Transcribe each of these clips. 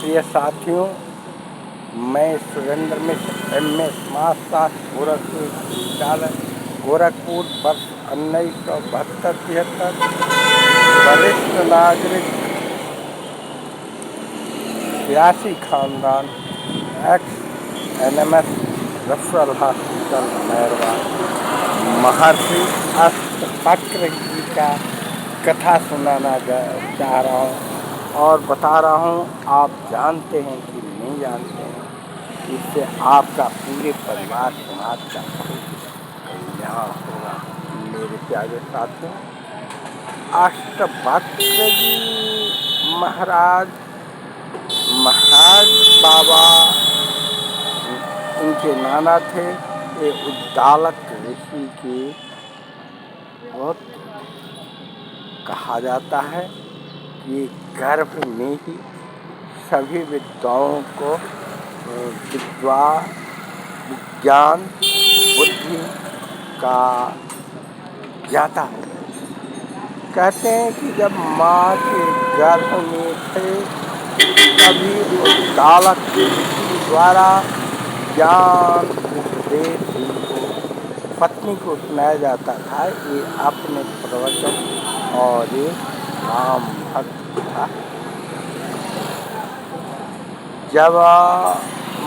प्रिय साथियों, मैं सुरेंद्र मिश्र एम.ए. समाजशास्त्र गोरखपुर विश्वविद्यालय गोरखपुर वर्ष 1972-73 वरिष्ठ नागरिक 82 खानदान एक्स एनएमएस रेफरल हॉस्पिटल मेहरबान महर्षि अष्टवक्र जी का कथा सुनाना चाह रहा हूँ और बता रहा हूँ। आप जानते हैं कि नहीं जानते हैं, इससे आपका पूरे परिवार समाज का कल्याण होगा। मेरे प्यारे साथियों, अष्टवक्र जी महाराज बाबा उनके नाना थे। ये उद्दालक ऋषि के बहुत कहा जाता है कि गर्भ में ही सभी विद्वाओं को विज्ञान बुद्धि का ज्ञाता हो। कहते हैं कि जब माँ के गर्भ में थे तभी उद्दालक ऋषि द्वारा ज्ञान उपदेश को पत्नी को सुनाया जाता था। ये अपने प्रवचन और ये राम भक्त था। जब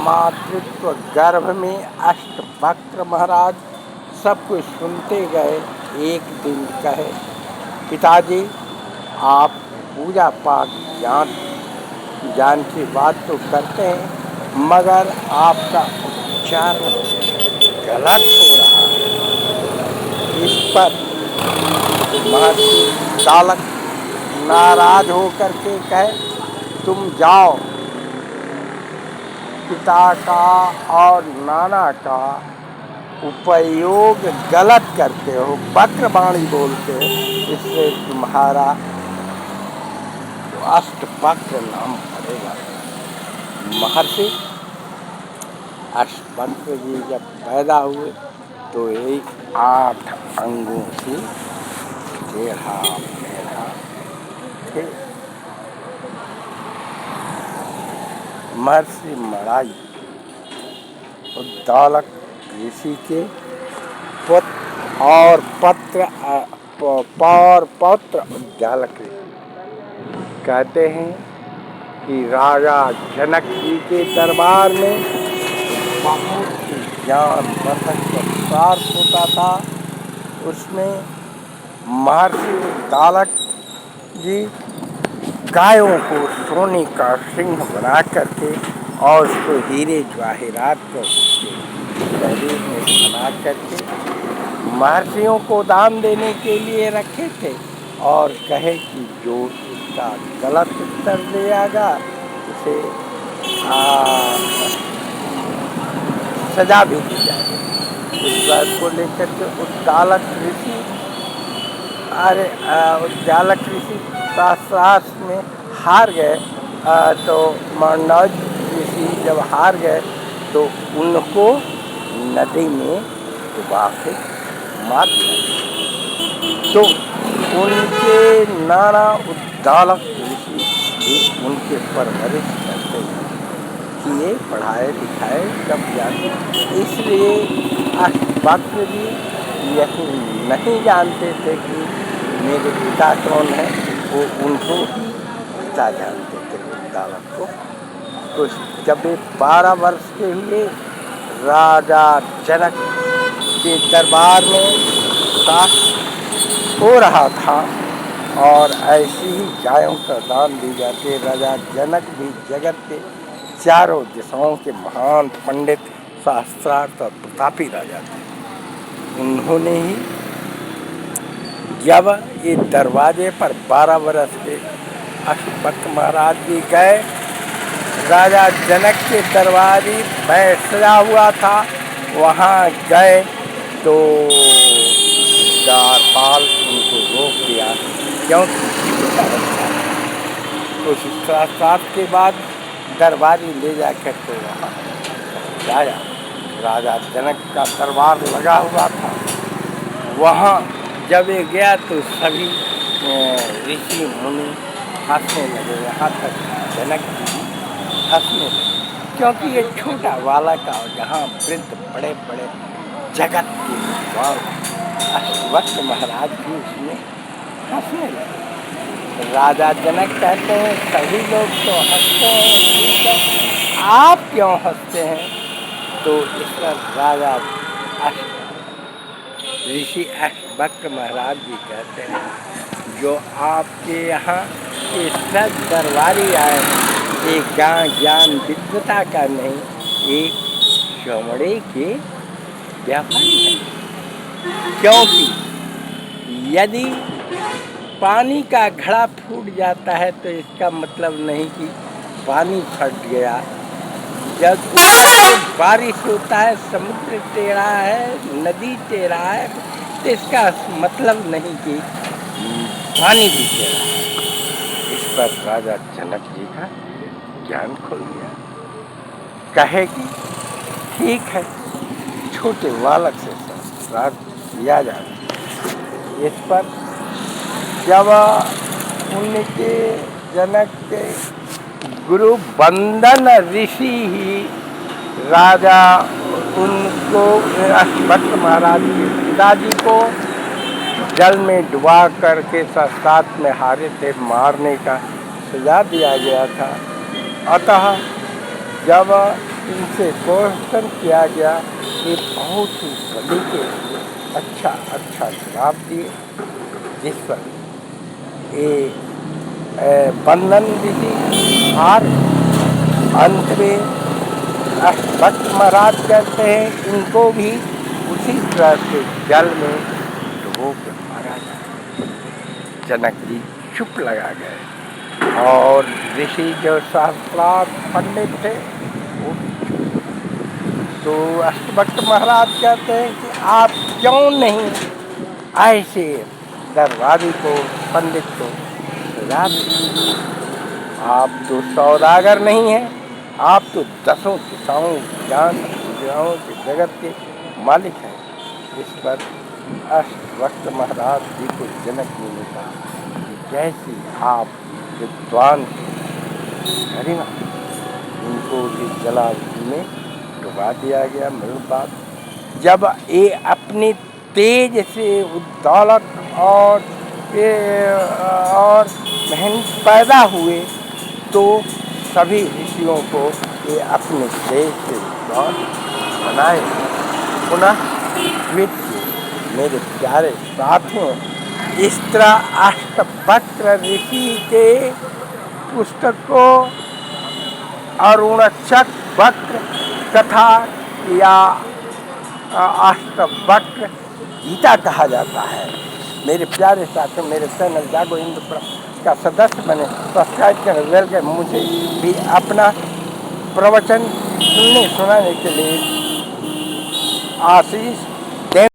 मातृत्व गर्भ में अष्टवक्र महाराज सब कुछ सुनते गए, एक दिन कहे, पिताजी आप पूजा पाठ ज्ञान की बात तो करते हैं, मगर आपका उच्चारण गलत हो रहा है। इस पर महर्षि उद्दालक नाराज होकर के कहे, तुम जाओ, पिता का और नाना का उपयोग गलत करते हो, वक्रवाणी बोलते हो, इससे तुम्हारा अष्टवक्र नाम पड़ेगा। महर्षि अष्टवक्र जी जब पैदा हुए तो यही 8 अंगों से टेढ़ा थे। महर्षि मराई उद्दालक ऋषि के पुत्र और पौत्र उद्दालक ऋषि कहते हैं कि राजा जनक जी के दरबार में बहुत ज्ञान प्राप्त होता था। उसमें महर्षि उद्दालक जी गायों को सोने का सिंह बना करके और उसको हीरे जवाहरात को शरीर में बना करके महर्षियों को दान देने के लिए रखे थे और कहे कि जो इसका गलत उत्तर देगा उसे सजा भी दी जाएगी। इस बात को लेकर के उद्दालक ऋषि शास्त्र में हार गए। तो मांडव ऋषि जब हार गए तो उनको नदी में डुबा के मार दिया। तो उनके नाना उद्दालक ऋषि भी उनके परवरिश करते किए, पढ़ाए लिखाए सब जाने। इसलिए अष्टवक्र जी यही नहीं जानते थे कि मेरे पिता कौन है, वो उनको ही पिता जानते थे उद्दालक को। तो जब वे 12 वर्ष के हुए, राजा जनक के दरबार में शासन हो रहा था और ऐसी ही गायों का दान दी जाती। राजा जनक भी जगत के चारों दिशाओं के महान पंडित, शास्त्रार्थ और प्रतापी राजा थे। उन्होंने ही जब ये दरवाजे पर 12 वर्ष के अष्टवक्र महाराज जी गए, राजा जनक के दरबारी में सजा हुआ था, वहाँ गए तो द्वारपाल उनको रोक दिया, क्योंकि तो शिष्टाचार के बाद दरबारी ले जाकर के वहाँ जाया। राजा जनक का दरबार लगा हुआ था। वहाँ जब ये गया तो सभी ऋषि मुनि हंसने लगे। यहाँ तक जनक जी हंसने लगे, क्योंकि ये छोटा बालक का जहाँ वृद्ध बड़े बड़े जगत के विद्वान अष्टवक्र महाराज भी उसमें हंसने लगे। राजा जनक कहते हैं सभी लोग तो हंसते हैं, ठीक है, आप क्यों हंसते हैं? तो इस पर राजा ऋषि अष्टवक्र महाराज जी कहते हैं जो आपके यहाँ के सब दरबारी आए एक ज्ञान विद्वता का नहीं, एक चमड़े के व्यापारी है। क्योंकि यदि पानी का घड़ा फूट जाता है तो इसका मतलब नहीं कि पानी फट गया। जब बारिश होता है, समुद्र टेढ़ा है, नदी टेढ़ा है, तो इसका मतलब नहीं कि पानी भी टेढ़ा है। इस पर राजा जनक जी का ज्ञान खुल गया। कहे कि ठीक है, छोटे बालक से संस्कार किया जाए। इस पर जब उनके जनक के गुरु बंदन ऋषि ही राजा उनको अष्टवक्र महाराज के पिताजी को जल में डुबा करके साथ में हारे थे, मारने का सजा दिया गया था। अतः जब इनसे क्वेश्चन किया गया ये बहुत ही सलीके अच्छा जवाब दिए, जिस पर ये बंदन ऋषि हार। अंत में अष्टवक्र महाराज कहते हैं इनको भी उसी तरह से जल में डुबो के मारा जाए। जनक जी चुप लगा गए और ऋषि जो शास्त्रार्थ पंडित थे वो भी चुप। तो अष्टवक्र महाराज कहते हैं कि आप क्यों नहीं ऐसे दरबारी को, पंडित को सजा दें? आप तो सौदागर नहीं हैं, आप तो दसों दिशाओं ज्ञान विद्याओं के जगत के मालिक हैं। इस पर अष्टवक्र महाराज जी को जनक जी ने कहा कि जैसी आप विद्वान गरिमा, उनको भी जलावती में डुबा दिया गया। मृदपात जब ये अपनी तेज से उद्दौलत और मेहनत पैदा हुए तो सभी ऋषियों को ये अपने देश से विद्वान बनाए। पुनः मेरे प्यारे साथियों, इस तरह अष्टवक्र ऋषि के पुस्तक को अरुणचक वक्र कथा या अष्टवक्र गीता कहा जाता है। मेरे प्यारे साथियों, मेरे चैनल जागो हिंदू का सदस्य बने, सब्सक्राइब करें, बेल के मुझे भी अपना प्रवचन सुनाने के लिए आशीष